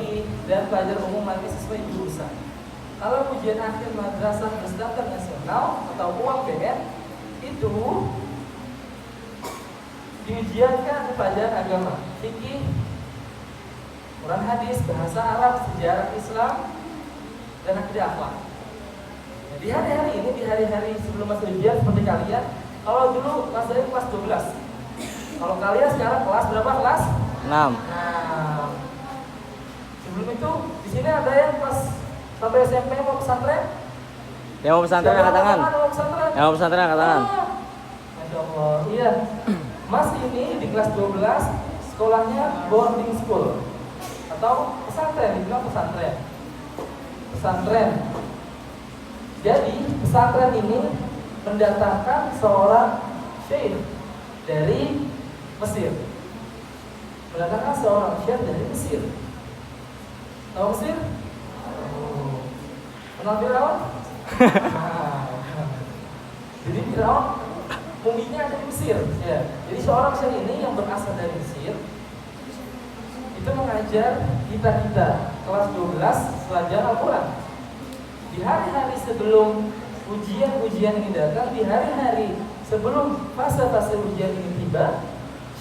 fikih dan pelajaran umum lainnya sesuai jurusan. Kalau ujian akhir madrasah berstandar nasional atau UMPN itu diujiankan pelajaran agama, fikih, Quran hadis, bahasa Arab, sejarah Islam, dan akidah akhlak. Nah, di hari-hari ini, di hari-hari sebelum masuk ujian seperti kalian, kalau dulu Mas Zain kelas 12. Kalau kalian sekarang kelas berapa? Kelas 6. Nah, sebelum itu di sini ada yang pas sampai SMP mau pesantren? Yang mau pesantren angkat tangan. Mau pesantren? Yang mau pesantren angkat tangan. Masya Allah. Iya. Mas ini di kelas 12 sekolahnya boarding school atau pesantren, dibilang pesantren. Pesantren. Jadi pesantren ini mendatangkan seorang syekh dari Mesir. Mendatangkan seorang syekh dari Mesir. Tahu Mesir? Kenal Firaun? Jadi Firaun muminya ada di Mesir. Ya. Jadi seorang syekh ini yang berasal dari Mesir itu mengajar kita kelas 12 pelajaran Al-Quran. Di hari-hari sebelum ujian-ujian ini datang, di hari-hari sebelum fase-fase ujian ini tiba,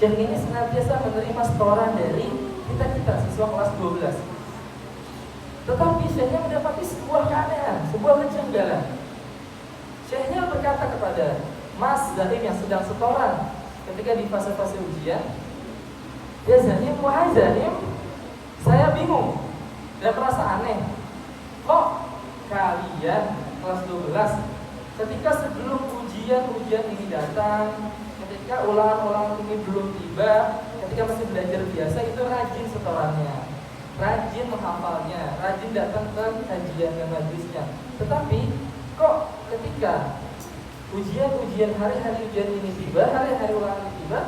syekh ini senantiasa menerima setoran dari kita siswa kelas 12. Tetapi syekhnya mendapati sebuah keanehan, sebuah kejanggalan. Syekhnya berkata kepada Mas Zaim yang sedang setoran ketika di fase-fase ujian, ya Zaim, wahai Zaim, saya bingung dan merasa aneh. Kok kalian kelas 12 ketika sebelum ujian ini datang, ketika ulangan-ulangan ini belum tiba, ketika masih belajar biasa itu rajin setorannya, rajin menghafalnya, rajin datang ke kajian dan majlisnya. Tetapi kok ketika ujian hari-hari ujian ini tiba, hari-hari ulangan ini tiba,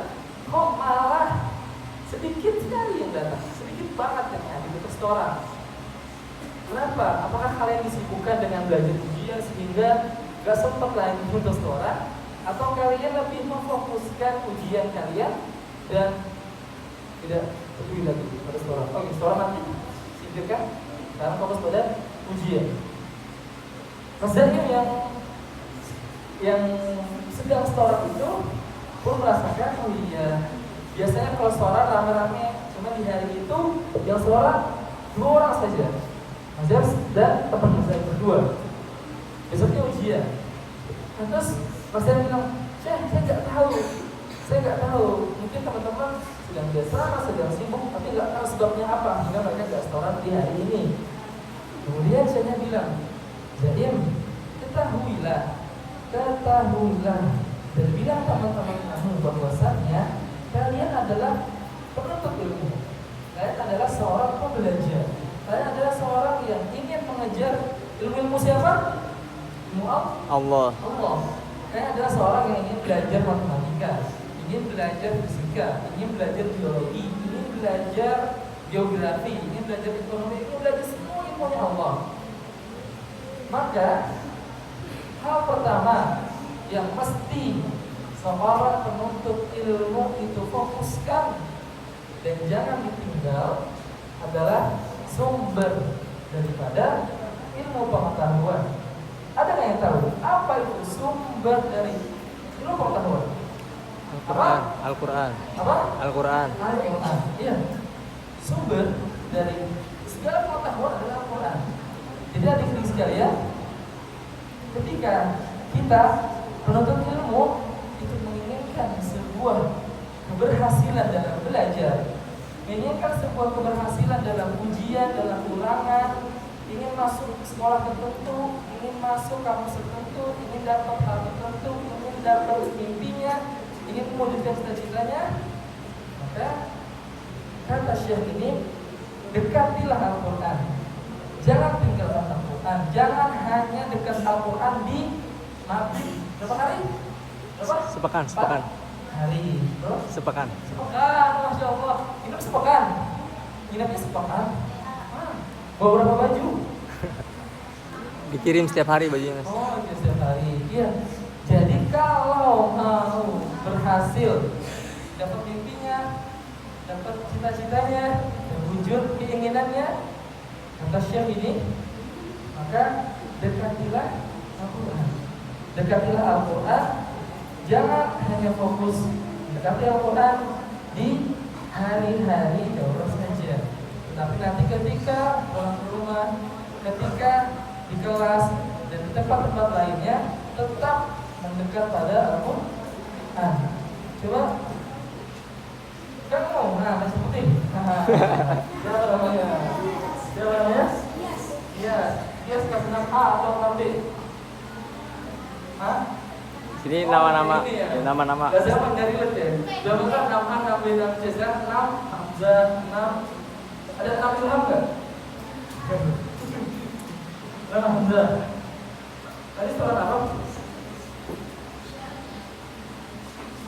kok malah sedikit sekali yang datang, sedikit banget yang ada di setoran. Kenapa? Apakah kalian disibukkan dengan belajar ujian sehingga gak sempat lagi untuk setoran? Atau kalian lebih memfokuskan ujian kalian dan tidak peduli lagi pada setoran? Oke, setoran nanti singkirkan. Sekarang fokus pada ujian. Maksudnya yang sedang setoran itu pun merasakan, oh iya, biasanya kalau setoran rame-rame, cuma di hari itu yang setoran 2 orang saja, Mas Zers dan teman saya berdua. Besoknya ujian. Nah, terus Mas Zers bilang, saya nggak tahu. Mungkin teman-teman sedang biasa, sedang sibuk, tapi nggak tahu sebabnya apa hingga mereka nggak setoran di hari ini. Kemudian saya bilang, Zaim, ketahuilah dan bilang teman-teman kamu bahwasannya kalian adalah penuntut ilmu, kalian adalah seorang pembelajar, kalian adalah seorang yang ingin mengejar ilmu siapa? Ilmu Allah. Kalian adalah seorang yang ingin belajar matematika, ingin belajar fisika, ingin belajar biologi, ingin belajar geografi, ingin belajar ekonomi, ingin belajar semua ilmunya Allah. Maka hal pertama yang mesti seorang penuntut ilmu itu fokuskan dan jangan ditinggal adalah sumber daripada ilmu pengetahuan. Ada nggak yang tahu apa itu sumber dari ilmu pengetahuan? Al-Quran. Apa? Al-Quran. Al-Quran. Iya. Sumber dari segala pengetahuan adalah Al-Quran. Jadi adik-adik sekalian, ketika kita penuntut ilmu itu menginginkan sebuah keberhasilan dalam belajar, menginginkan sebuah keberhasilan dalam ujian, dalam ulangan, ingin masuk sekolah tertentu, ingin masuk kampus tertentu, ingin dapat hal tertentu, ingin dapat mimpinya, ingin mewujudkan cita-citanya, maka kata Syekh ini, dekatilah Al-Quran. Jangan tinggalkan Al-Quran. Jangan hanya dekat Al-Quran di maghrib. Berapa hari? Berapa? Sepekan. Hari. Berapa? Sepekan. Masya Allah. Nginep sepekan. Nginepnya sepekan. Bawa berapa baju? Dikirim setiap hari bajunya, Mas. Oh, iya setiap hari. Iya. Jadi kalau mau berhasil dapat mimpinya, dapat cita-citanya, ya terwujud keinginannya, kata Syekh ini, maka dekatilah Al-Quran. Dekatilah Al-Quran, jangan hanya fokus dekati Al-Quran di hari-hari daurah saja, tapi nanti ketika pulang ke rumah, ketika di kelas dan di tempat-tempat lainnya, tetap mendekat pada Al-Quran. Coba kamu, nah sebutin. Siapa namanya? Siapa namanya? Iya, dia kelas 6A atau 6B? Hah? Sini nama-nama, ini ya? nama-nama. Gak siapa nggak relate ya? Coba kan 6A, 6B, 6C, sekarang 6, Hamzah, 6. Ada 6 Ilham nggak? 6 Hamzah. Tadi surat apa?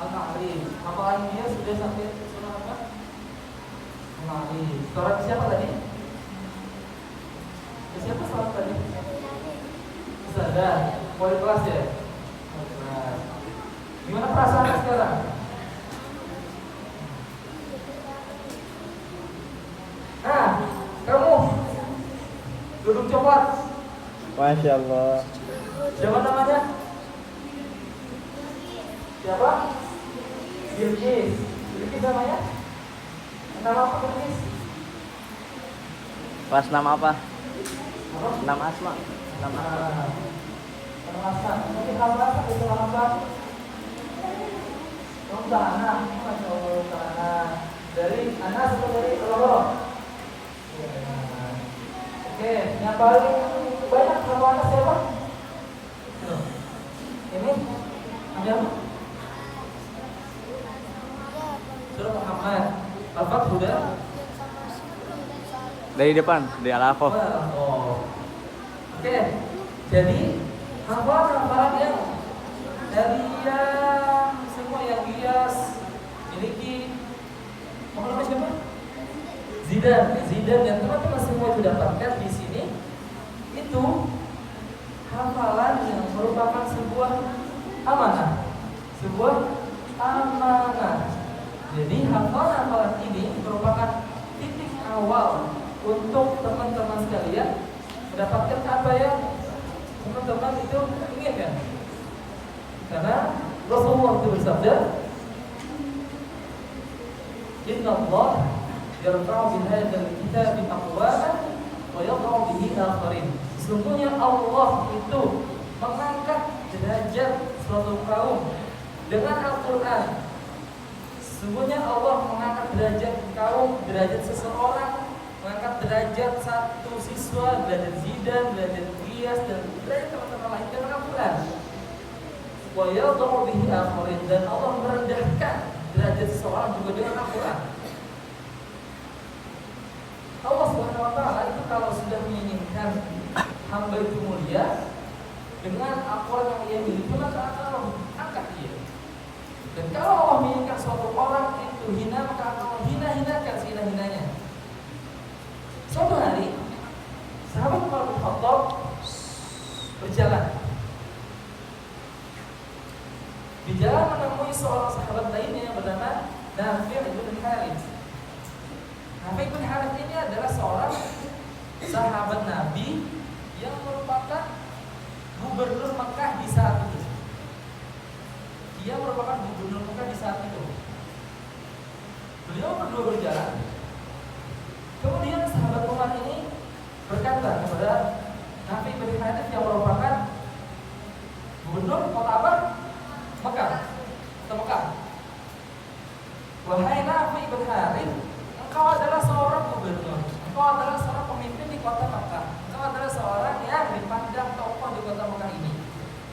Al-Ma'arij. Hafalan dia sudah sampai surat apa? Al-Ma'arij. Surat siapa tadi? Siapa surat tadi? Sudah. Wali kelas ya? Wali kelas. Gimana perasaannya sekarang? Nah, kamu duduk cepat. Masya Allah. Siapa namanya? Siapa? Bilqis. Bilqis namanya? Nama apa Bilqis? Kelas 6 apa? Apa? 6 Asma. 6 Asma. Nama Asma. Mungkin apa? Itu apa? Anak. Masya Allah, anak. Dari anak atau dari Allah? Oke, yang paling banyak nama anak siapa? Ini ada apa? Surah Muhammad. Al-Fat sudah? Dari depan, dari Al-Aqaf. Oh. Oke, jadi hafalan yang dari yang semua yang bias miliki. Nama siapa? Zidan yang teman-teman semua itu dapatkan di sini itu hafalan yang merupakan sebuah amanah. Jadi hafalan ini merupakan titik awal untuk teman-teman sekalian mendapatkan apa yang teman-teman itu inginkan. Karena Rasulullah itu bersabda, Inna Allah yarfa'u bihadzal kitabi aqwaman wa yadh'u bihi akharin. Sesungguhnya Allah itu mengangkat derajat suatu kaum dengan Al-Quran. Sesungguhnya Allah mengangkat derajat kaum, derajat seseorang, mengangkat derajat satu siswa, derajat Zidan, derajat Qiyas, dan derajat teman-teman lain dengan Al-Quran. Wa yadh'u bihi akharin, dan Allah merendahkan derajat seseorang juga dengan Al-Quran. Allah Subhanahu wa taala itu kalau sudah menginginkan hamba itu mulia dengan Al-Quran yang ia miliki, maka akan angkat dia. Dan kalau Allah menginginkan suatu orang itu hina, maka akan hina-hinakan sehina-hinanya. Suatu hari sahabat Umar bin Khattab berjalan. Di jalan menemui seorang sahabat lainnya yang bernama Nafi' bin Harits. Nafi' bin Harits ini adalah seorang sahabat Nabi yang merupakan gubernur Mekah di saat itu. Dia merupakan gubernur Mekah di saat itu. Beliau berdua berjalan. Kemudian sahabat Umar ini berkata kepada Nafi' bin Harits yang merupakan gubernur kota apa? Mekah. Wahai Nafi' bin Harits, engkau adalah seorang gubernur. Engkau adalah seorang pemimpin di kota Mekah. Engkau adalah seorang yang dipandang tokoh di kota Mekah ini.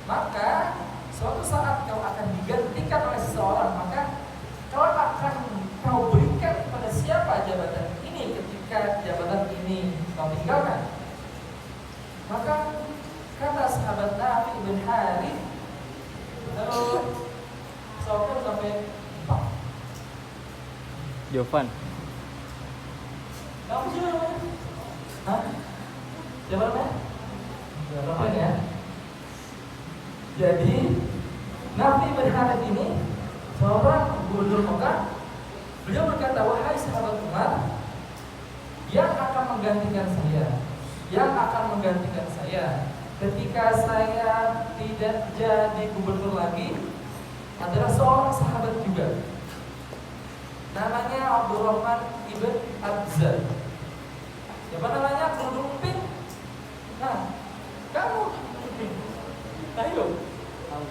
Maka suatu saat kau akan digantikan oleh seseorang, maka kau berikan kepada siapa jabatan ini ketika jabatan ini kau tinggalkan. Maka kata sahabat Nafi' bin Harits, lalu sopan sampai 4. Jovan. Kamu siapa namanya? Hah? Siapa namanya? Jovan ya. Jadi Nafi' bin Harits ini seorang gubernur Mekah. Beliau berkata, wahai sahabat Umar, yang akan menggantikan saya ketika saya tidak jadi gubernur lagi adalah seorang sahabat juga. Namanya Abdurrahman ibn Abza. Siapa namanya? Kerudung pink. Nah, kamu pink. Ayo.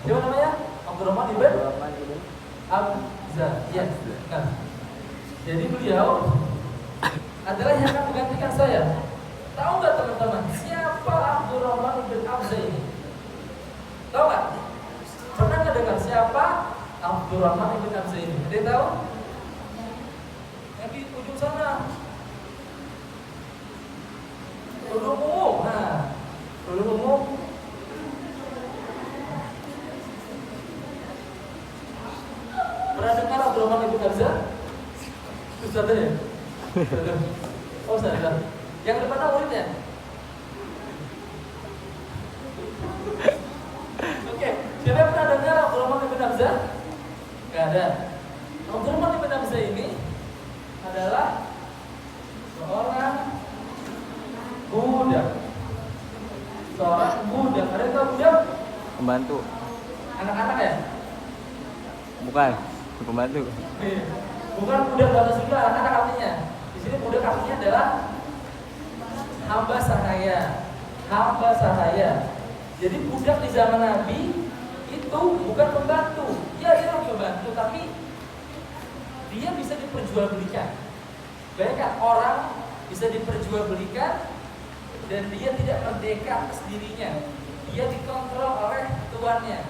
Siapa namanya? Abdurrahman ibn Abza. Ya. Nah, jadi beliau adalah yang akan menggantikan saya. Tahu nggak teman-teman? Siapa Abdurrahman ibn Abza ini? Tahu nggak? Pernah nggak dengar siapa Abdurrahman ibn Abza ini? Ada yang tahu? Yang di ujung sana. Kerudung ungu. Nah, kerudung ungu. Pernah dengar Abdurrahman ibn Abza? Ustaz ya? Oh, Ustaz. Yang depannya muridnya? Oke, siapa yang pernah dengar Abdurrahman ibn Abza? Gak ada. Abdurrahman ibn Abza ini adalah seorang budak. Ada yang tahu budak? Pembantu. Anak-anak ya? Bukan, pembantu. Bukan budak bahasa Sunda, anak-anak artinya. Di sini budak artinya adalah hamba sahaya. Jadi budak di zaman Nabi itu bukan pembantu. Ya, dia harus membantu, tapi dia bisa diperjualbelikan. Bayangkan orang bisa diperjualbelikan dan dia tidak merdeka atas dirinya. Dia dikontrol oleh tuannya.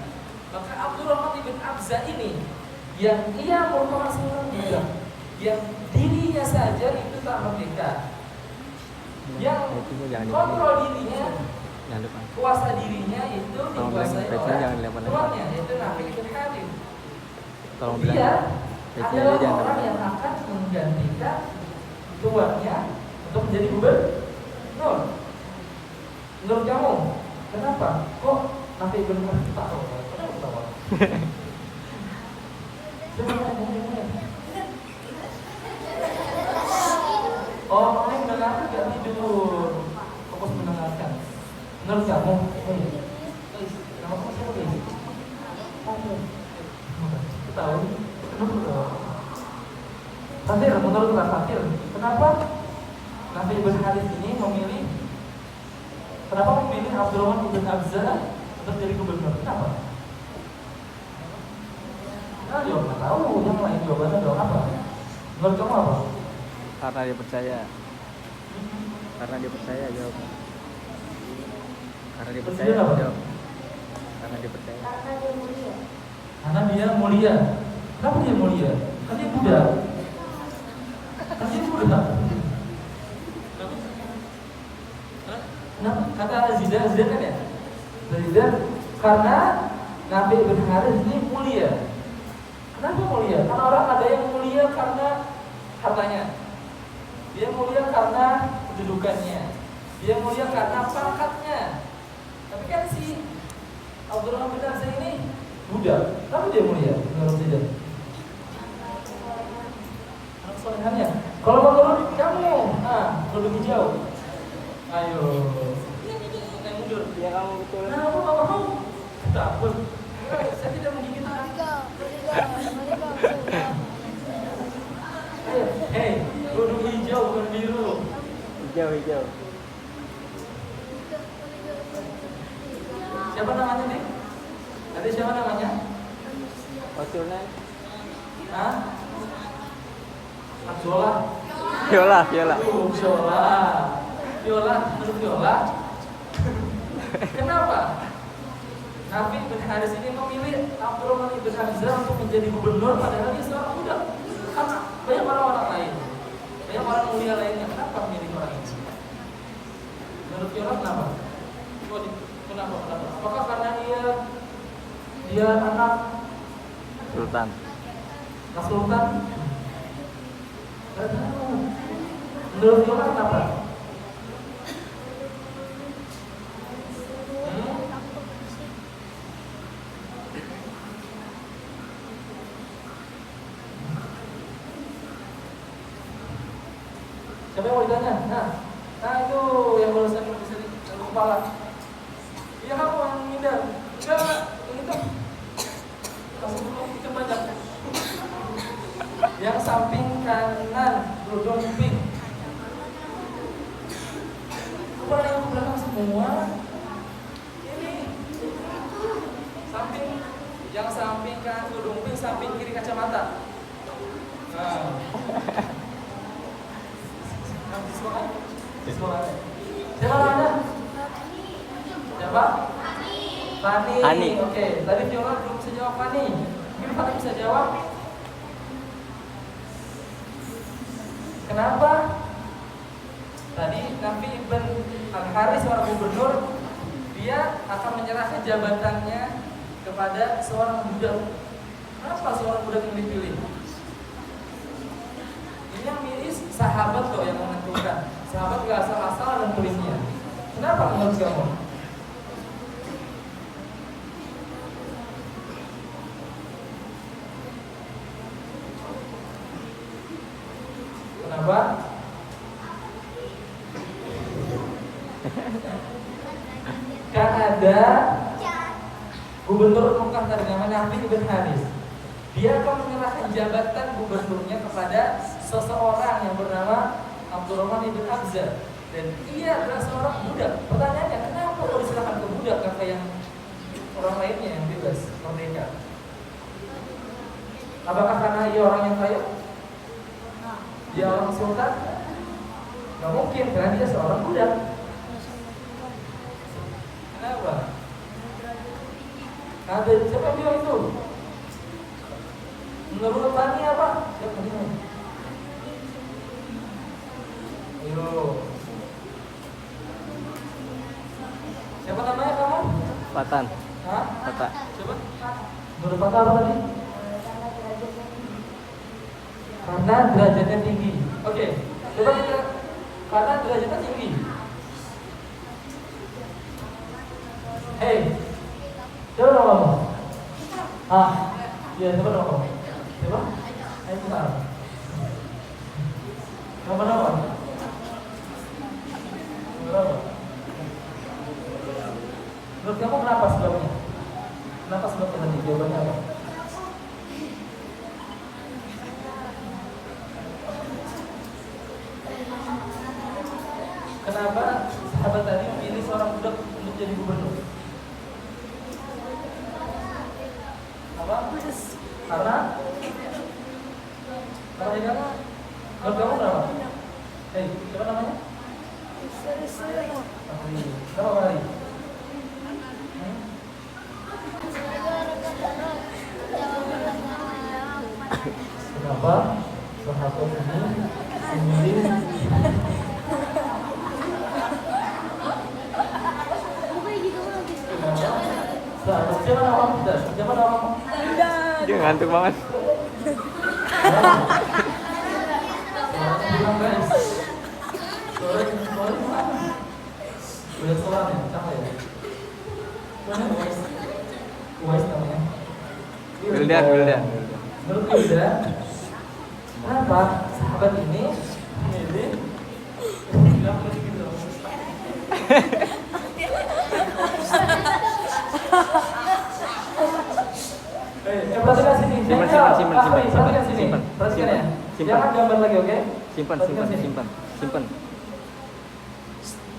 Maka Abdurrahman ibn Abza ini yang ia merupakan seorang budak, yang dirinya saja itu tak merdeka, yang kontrol dirinya, kuasa dirinya itu dikuasai oleh tuannya, yaitu Nabi ibn Hatim. Dia adalah orang yang akan menggantikan tuannya untuk menjadi gubernur. Menurut kamu, kenapa? Kok Nabi ibn Hatim tahu? Kenapa tahu? Oh, ini mendengarkan gak tidur. Fokus mendengarkan. Menurut kamu, nama kamu siapa guys? Kamu tahu? Kenapa? Fatir, menurut Fatir, kenapa Nabi ibn Harith ini memilih Abdurrahman ibn Abza untuk jadi gubernur? Kenapa? Nah, jawab nggak tahu, yang lain jawabannya dong apa? Menurut kamu apa? Karena dia percaya. Jawab. Karena dia percaya. Jawab. Karena dia percaya. Karena dia mulia. Kenapa dia mulia? Kan dia budak. Nah, kata Zidan kan ya? Zidan, karena Nabi ibn Harith ini mulia. Kenapa mulia? Karena orang ada yang mulia karena hartanya, dia mulia karena kedudukannya, dia mulia karena pangkatnya. Tapi kan si Abdurrahman bin Abza ini budak, tapi dia mulia menurut dia. Anak solehannya. Kalau menurut kamu, lebih hijau. Ayo, naik mundur. Ya kamu betul. Nah, aku nggak mau. Takut. Saya tidak menggigit. Hei, kudu hijau bukan biru. Hijau. Siapa namanya nih? Tadi siapa namanya? Maksudnya? Hah? Viola. Menurut Viola. Kenapa Nabi bin Haris ini memilih Abdurrahman ibn Abza untuk menjadi gubernur padahal dia seorang budak? Karena banyak orang lain, banyak orang mulia lainnya. Kenapa memilih orang ini? Menurut Viola kenapa? Kenapa? Apakah karena dia anak Sultan? Gak tahu. Menurut Viola kenapa? Siapa yang mau ditanya? tanya. Nah itu yang barusan bisa di kepala. Iya kamu yang ngindar. Enggak, yang itu. Langsung dulu itu banyak. Yang samping kanan duduk pink. Bukan yang ke belakang semua. Ini samping, yang samping kanan duduk pink, samping kiri kacamata. Nah, siapa namanya? Siapa? Fani. Fani. Oke, tadi Viola belum bisa jawab Fani. Mungkin Fani bisa jawab. Kenapa? Tadi Nafi Ibn Al-Haris seorang gubernur, dia akan menyerahkan jabatannya kepada seorang budak. Kenapa seorang budak yang dipilih? Ini yang milih sahabat loh yang menentukan. Sahabat gak asal-asal nentuinnya. Kenapa menurut kamu? Kenapa? Kan ada gubernur Mekah tadi namanya Nafi Ibn Haris. Dia akan menyerahkan jabatan gubernurnya kepada seseorang yang bernama Abdurrahman Ibn Abza. Dan ia adalah seorang budak. Pertanyaannya, kenapa kok diserahkan ke budak karena yang orang lainnya yang bebas, merdeka? Apakah karena ia orang yang kaya? Dia orang sultan? Gak mungkin, karena dia seorang budak. Kenapa? Ada siapa dia itu? Menurut Fani apa? Siapa dia? Ayo. Siapa namanya kamu? Fatan. Hah? Fata. Coba. Menurut Fata apa tadi? Karena derajatnya tinggi. Oke. Coba kita. Karena derajatnya tinggi. Hei. Siapa nama kamu? Iya, siapa nama kamu? Siapa? Ayo kita. Nama apa? Berapa? Menurut kamu kenapa sebabnya? Kenapa sebabnya tadi? Jawabannya apa? Kenapa sahabat tadi memilih seorang budak untuk jadi gubernur? Apa? Karena dia menurut kamu kenapa? Hei, siapa namanya? Kenapa Mari? Kenapa sahabat ini memilih siapa nama kamu? Siapa nama kamu? Dia ngantuk banget. Bilang guys, sore udah sholat ya, sama ya. Mana Uwais namanya? Wildan. Menurut Wildan, kenapa sahabat ini milih bilang lagi gitu? Perhatikan sini. Simpan. Perhatikan ya. Jangan gambar lagi, oke? Simpan.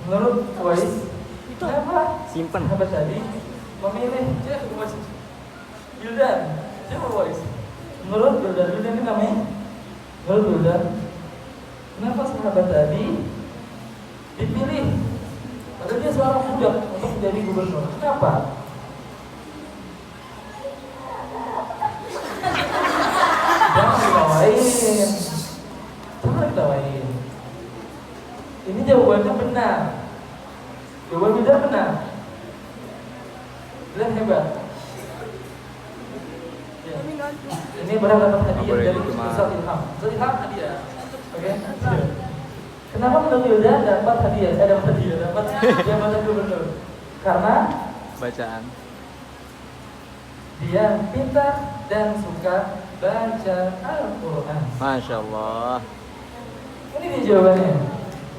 Menurut Uwais, kenapa Simpan. sahabat tadi memilih Wildan? Siapa Uwais? Menurut Wildan ini namanya? Menurut Wildan, kenapa sahabat tadi dipilih? Padahal dia seorang budak untuk menjadi gubernur. Kenapa? Jangan diketawain. Ini jawabannya benar. Jawaban Wildan benar. Wildan hebat. Ya. Ini benar dapat hadiah dari Ustaz Ilham. Ustaz Ilham hadiah. Oke. Kenapa menurut Wildan dapat hadiah? Dapat jabatan gubernur. Karena Bacaan. dia pintar dan suka baca Al-Quran. Masya Allah. Ini dia jawabannya.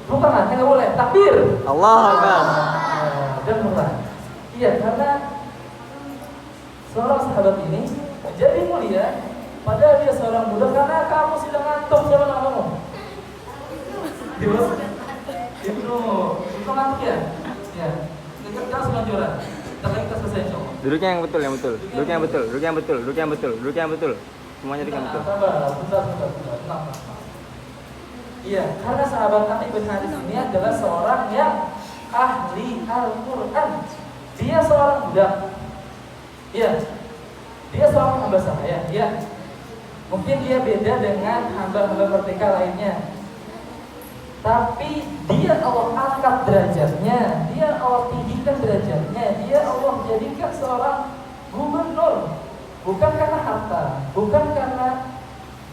Bukan, nggak boleh. Takbir. Allah Akbar. Dan bukan. Iya, karena seorang sahabat ini menjadi mulia padahal dia seorang budak karena kamu sudah ngantuk. Siapa namamu? Ibnu ngantuk ya? Ya. Kita langsung lanjutan. Kita selesai insyaallah. Duduknya yang betul, yang betul. Duduknya yang betul, duduknya yang betul, duduknya yang betul, duduknya yang betul. Semuanya duduk yang betul. Bentar. Iya, karena sahabat Nabi bin Haris ini adalah seorang yang ahli Al-Quran. Dia seorang budak. Iya. Dia seorang hamba sahaya. Iya. Mungkin dia beda dengan hamba-hamba merdeka lainnya. Tapi dia Allah angkat derajatnya, dia Allah tinggikan derajatnya, dia Allah jadikan seorang gubernur. Bukan karena harta, bukan karena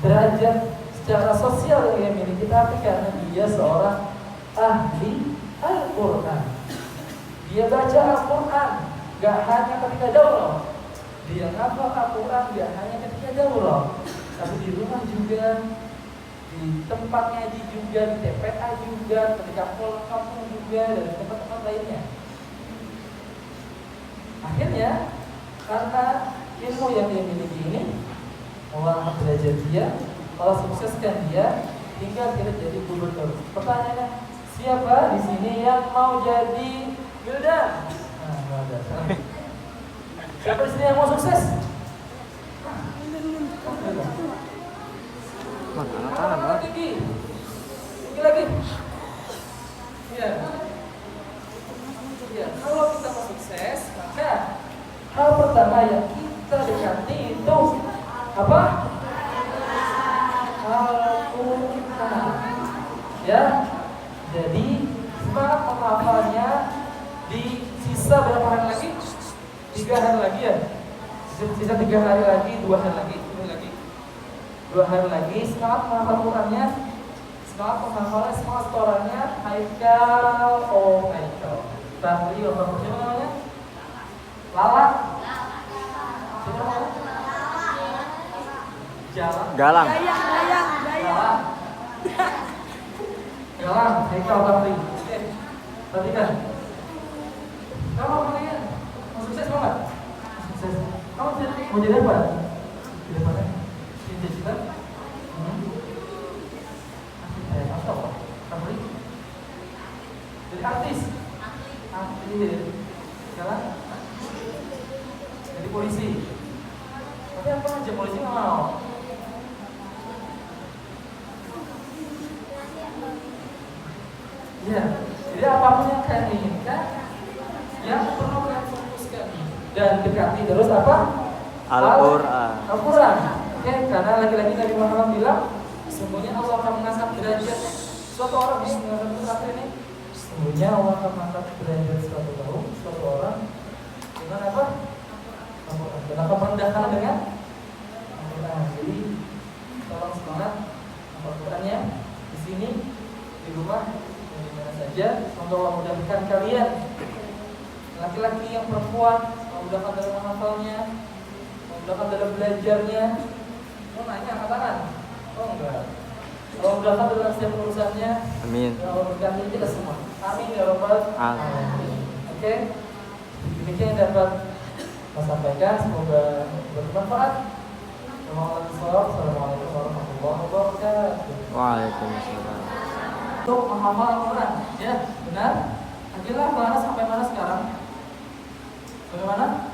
derajat secara sosial yang dia miliki, tapi karena dia seorang ahli Al-Quran. Dia baca Al-Quran, gak hanya ketika daurah. Dia ngapal Al-Quran gak hanya ketika daurah, tapi di rumah juga, di tempat ngaji juga, di TPA juga, ketika pulang kampung juga, dan di tempat-tempat lainnya. Akhirnya, karena ilmu yang dia miliki ini, Allah angkat derajat dia, Allah sukseskan dia, hingga dia jadi gubernur. Pertanyaannya, siapa di sini yang mau jadi Wildan? Nah, nggak ada. Siapa di sini yang mau sukses? Kanan, Tinggi lagi. Ya. Ya, kalau kita mau sukses, maka hal pertama yang kita dekati itu apa? Al-Quran. Ya. Jadi semangat menghafalnya di sisa berapa hari lagi? 3 hari lagi ya. Sisa 3 hari lagi, 2 hari lagi. 2 hari lagi, semangat menghafal Qurannya, semangat menghafalnya, semangat setorannya. Haikal, Haikal. Tahli, siapa namanya? Lala. Siapa namanya? Jalan. Galang. Galang, Haikal, Tahli. Oke, perhatikan. Kamu kalian mau sukses mau nggak? Sukses. Kamu mau jadi apa? Jadi apa? Cita-cita? Apa? Jadi artis? Jalan? Jadi polisi? Tapi apa aja polisi nggak mau? Ya, jadi apapun yang kalian inginkan, yang perlu kalian fokuskan dan dekati terus apa? Al-Quran. Al-Quran. Oke, karena lagi-lagi Nabi Muhammad bilang, sesungguhnya Allah akan mengangkat derajat suatu orang yang mengangkat ini. Sesungguhnya Allah akan mengangkat derajat suatu orang dengan apa? Al-Quran. Dan akan merendahkan dengan Al-Quran. Jadi tolong semangat Al-Qurannya di sini, di rumah, di mana saja. Semoga Allah mudahkan kalian, laki-laki yang perempuan, mudahkan dalam menghafalnya, mudahkan dalam belajarnya. Mau nanya angkat tangan? Oh enggak. Allah mudahkan dalam setiap urusannya. Amin. Ya Allah berkati kita semua. Amin ya rabbal alamin. Oke. Demikian yang dapat saya sampaikan, semoga bermanfaat. Assalamualaikum warahmatullahi wabarakatuh. Waalaikumsalam. Untuk menghafal Al-Quran, ya benar. Akhirnya mana sampai mana sekarang? Bagaimana?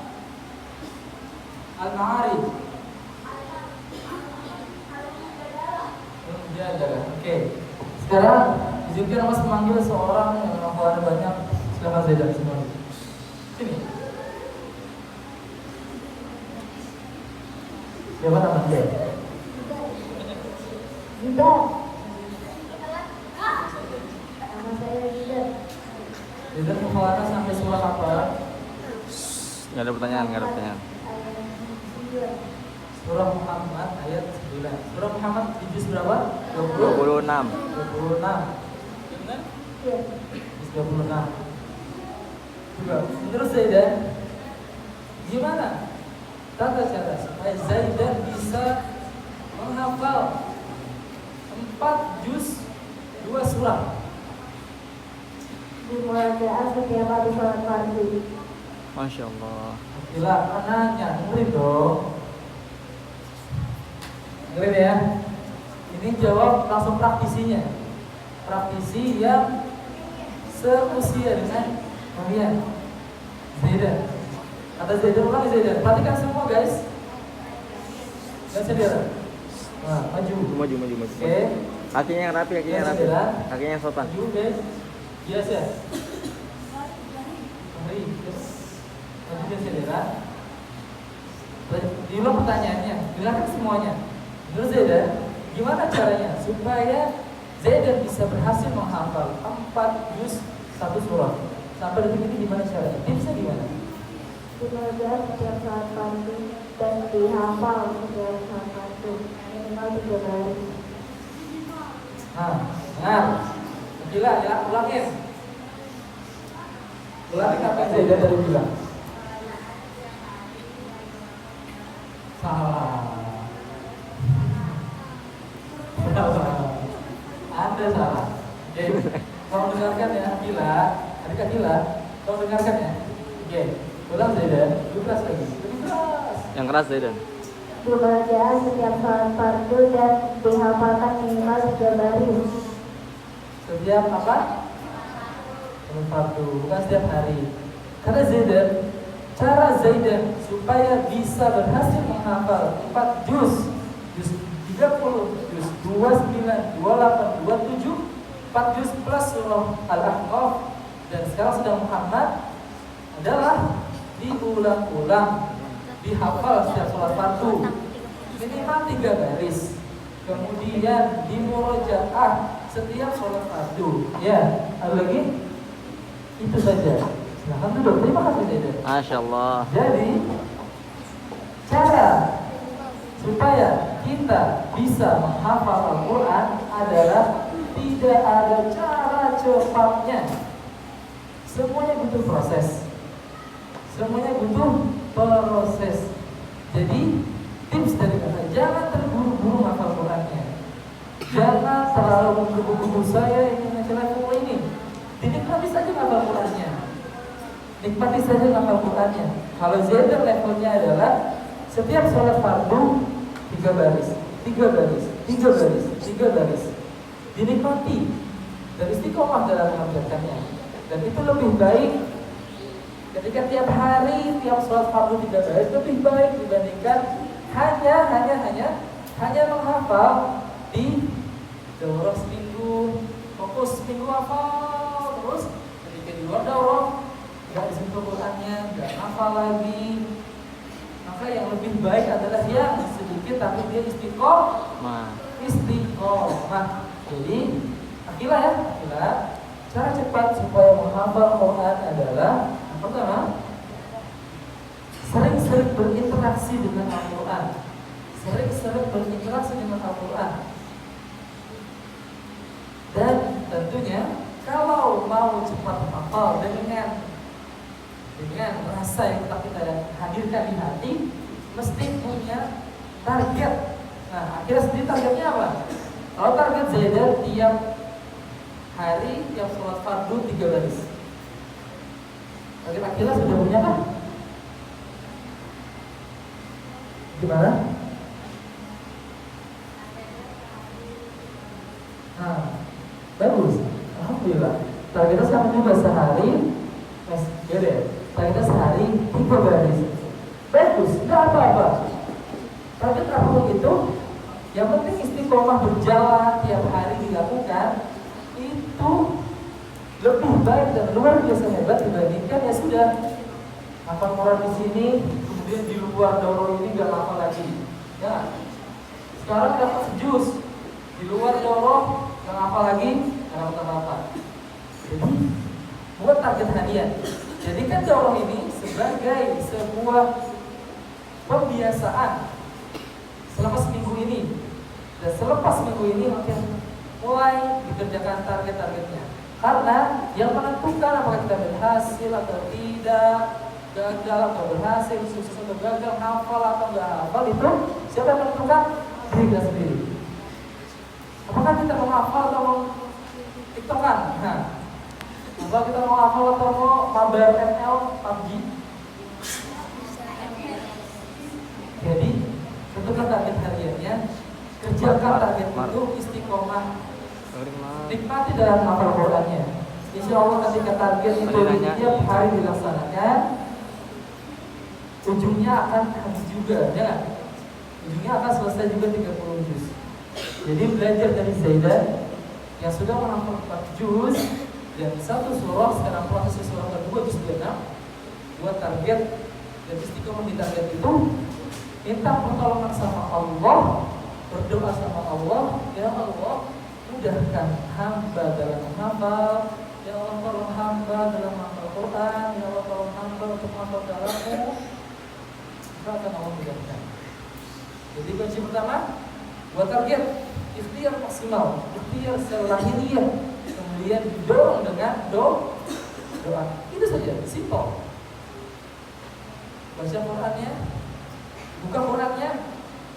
Al-Ma'arij. Oke. Sekarang izinkan Mas memanggil seorang yang menghafalnya banyak. Silakan saya dari sini. Sini. Siapa namanya? Yuda. Nama saya Yuda. Yuda menghafalnya sampai surah apa? Nggak ada pertanyaan. Surah Muhammad ayat 9. Surah Muhammad di juz berapa? 26. 26. Benar? Iya. Juz 26. Coba, menurut Zaidan gimana tata cara supaya Zaidan bisa menghafal 4 juz 2 surah? di murajaah setiap habis sholat fardu. Masya Allah. Gila, nanya, dengerin dong. Dengerin ya. Ini jawab langsung praktisinya. Praktisi yang seusia dengan kalian. Zaidan. Kata Zaidan, ulang Zaidan. Perhatikan semua guys. Dan saudara. Nah, maju. Maju. Oke. Kakinya yang rapi, kakinya yang rapi. Kakinya yang sopan. Maju guys. Biasa. Mari. Maju dan saudara. Diulang pertanyaannya. Dengarkan semuanya. Menurut Zaidan, gimana caranya supaya Zaidan bisa berhasil menghafal 4 juz 1 surah? Sampai detik ini gimana caranya? Tipsnya gimana? Di murajaah setiap sholat fardu dan dihafal setiap sholat fardu minimal 3 baris. Nah, dengar. Gila ya, ulangin. Ulangin apa yang Zaidan tadi bilang. Salah. Anda salah. Oke, tolong dengarkan ya, Gila. Adik Gila, tolong dengarkan ya. Oke, ulang Zaidan, lebih keras lagi, lebih keras. Yang keras Zaidan. Di murajaah setiap sholat fardu dan dihafalkan minimal 3 baris. Setiap apa? Sholat fardu, bukan setiap hari. Karena Zaidan, cara Zaidan supaya bisa berhasil menghafal 4 juz 30, juz 29, 28, 27, 4 juz plus surah Al-Ahqaf dan sekarang sudah Muhammad adalah diulang-ulang, dihafal setiap sholat fardu minimal 3 baris, kemudian di murojaah setiap sholat fardu. Ya, ada lagi? Itu saja. Silahkan duduk. Terima kasih Zaidan. Masya Allah. Jadi cara supaya kita bisa menghafal Al-Quran adalah tidak ada cara cepatnya. Semuanya butuh proses. Semuanya butuh proses. Jadi tips dari kakak, jangan terburu-buru menghafal Qurannya. Jangan terlalu menggebu-gebu saya ingin level ini. Dinikmati saja menghafal Qurannya. Nikmati saja menghafal Qurannya. Kalau Zaidan levelnya adalah setiap sholat fardu 3 baris, 3 baris, 3 baris, 3 baris. Dinikmati dan istiqomah dalam mengerjakannya. Dan itu lebih baik ketika tiap hari, tiap sholat fardu 3 baris, lebih baik dibandingkan hanya menghafal di daurah seminggu, fokus seminggu hafal terus, ketika di luar daurah nggak disentuh Qurannya, nggak hafal lagi. Maka yang lebih baik adalah yang sedikit tapi dia istiqomah. Jadi Akila ya, Akila, cara cepat supaya menghafal Quran adalah yang pertama, sering-sering berinteraksi dengan Al-Quran. Sering-sering berinteraksi dengan Al-Quran. Dan tentunya kalau mau cepat hafal dengan rasa yang kita hadirkan di hati, mesti punya target. Nah, akhirnya sendiri targetnya apa? Kalau target Zaidan tiap hari, tiap sholat fardu 3 baris. Target akhirnya sudah punya kan? Gimana? Nah, bagus. Alhamdulillah. Targetnya sama juga sehari. Ya deh. Targetnya sehari 3 baris. Bagus, nggak apa-apa. Target apapun itu, yang penting istiqomah berjalan tiap hari dilakukan, itu lebih baik dan luar biasa hebat dibandingkan ya sudah hafal Quran di sini, kemudian di luar daurah ini nggak hafal lagi. Ya, sekarang dapat sejus, di luar daurah nggak hafal lagi, nggak dapat apa-apa. Jadi buat target harian. Jadikan daurah ini sebagai sebuah pembiasaan selama seminggu ini, dan selepas seminggu ini makin mulai dikerjakan target-targetnya. Karena yang menentukan apakah kita berhasil atau tidak, gagal atau berhasil, sukses atau gagal, hafal atau nggak hafal, itu siapa yang menentukan? Diri kita sendiri. Apakah kita mau hafal atau mau tiktokan? Nah, Coba kita mau hafal atau mau mabar ML PUBG. Jadi tentukan target hariannya, kerjakan target itu istiqomah, nikmati dalam hafal Qurannya. Insya Allah ketika target itu tiap hari dilaksanakan, ujungnya akan habis juga, ya. Ujungnya akan selesai juga 30 juz. Jadi belajar dari Zaidah yang sudah menghafal 4 juz dan satu surah, sekarang proses surah kedua juz 26, buat target dan istiqomah di target itu, minta pertolongan sama Allah, berdoa sama Allah, ya Allah mudahkan hamba dalam menghafal, ya Allah tolong hamba dalam menghafal Quran, ya Allah tolong hamba untuk menghafal dalammu, maka akan Allah mudahkan. Jadi kunci pertama, buat target, ikhtiar maksimal, ikhtiar secara lahiriah, kemudian didorong dengan doa. Itu saja, simple. Baca Qurannya, buka Qurannya,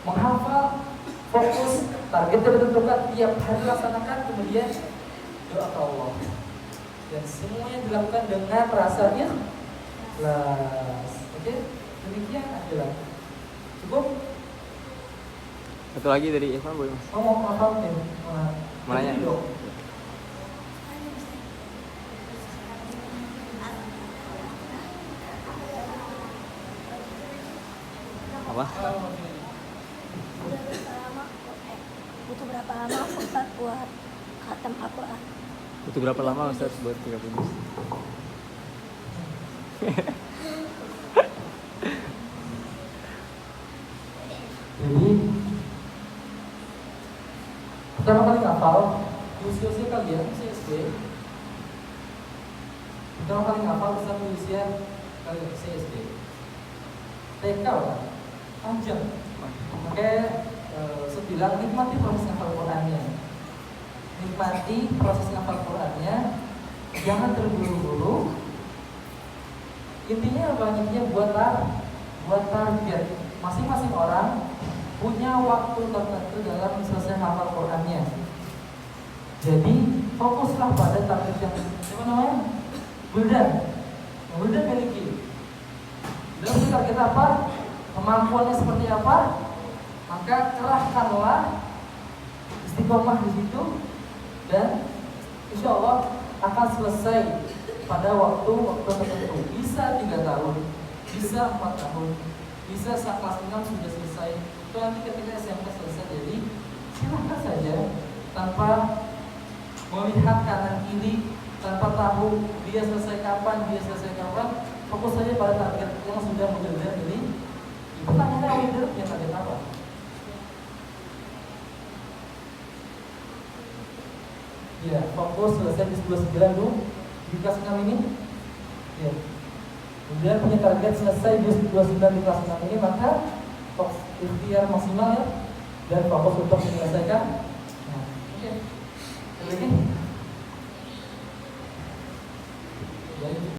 menghafal, fokus, target ditentukan, tiap hari laksanakan, kemudian doa ke Allah. Dan semuanya dilakukan dengan rasa ikhlas. Oke, demikian adalah cukup. Satu lagi dari Irfan boleh mas? Mau hafal nih? Mananya? Apa? Butuh berapa lama Ustaz buat khatam Al-Quran? Butuh berapa lama Ustaz buat 30 juz? Jadi pertama kali ngapal di usia kalian, usia SD. Pertama kali ngapal di usia kalian, usia SD. TK lah, panjang. Makanya saya bilang nikmati proses ngapal Qurannya. Nikmati proses ngapal Qurannya, jangan terburu-buru. Intinya banyaknya buat target. Masing-masing orang punya waktu tertentu dalam selesai hafal Qurannya. Jadi fokuslah pada target yang apa namanya? Buldan. Yang Buldan miliki. Dalam target apa? Kemampuannya seperti apa? Maka kerahkanlah istiqomah di situ dan insya Allah akan selesai pada waktu tertentu. Bisa 3 tahun, bisa 4 tahun, bisa saat kelas 6 sudah selesai. Itu nanti ketika SMP selesai. Jadi silahkan saja tanpa melihat kanan kiri, tanpa tahu dia selesai kapan, fokus saja pada target yang sudah mengejar. Jadi pertanyaannya awal punya target apa? Ya, fokus selesai di 29 dulu di kelas 6 ini. Ya. Kemudian punya target selesai di 29 di kelas 6 ini, maka fokus ikhtiar maksimal ya, dan fokus untuk menyelesaikan. Nah, oke. Lagi.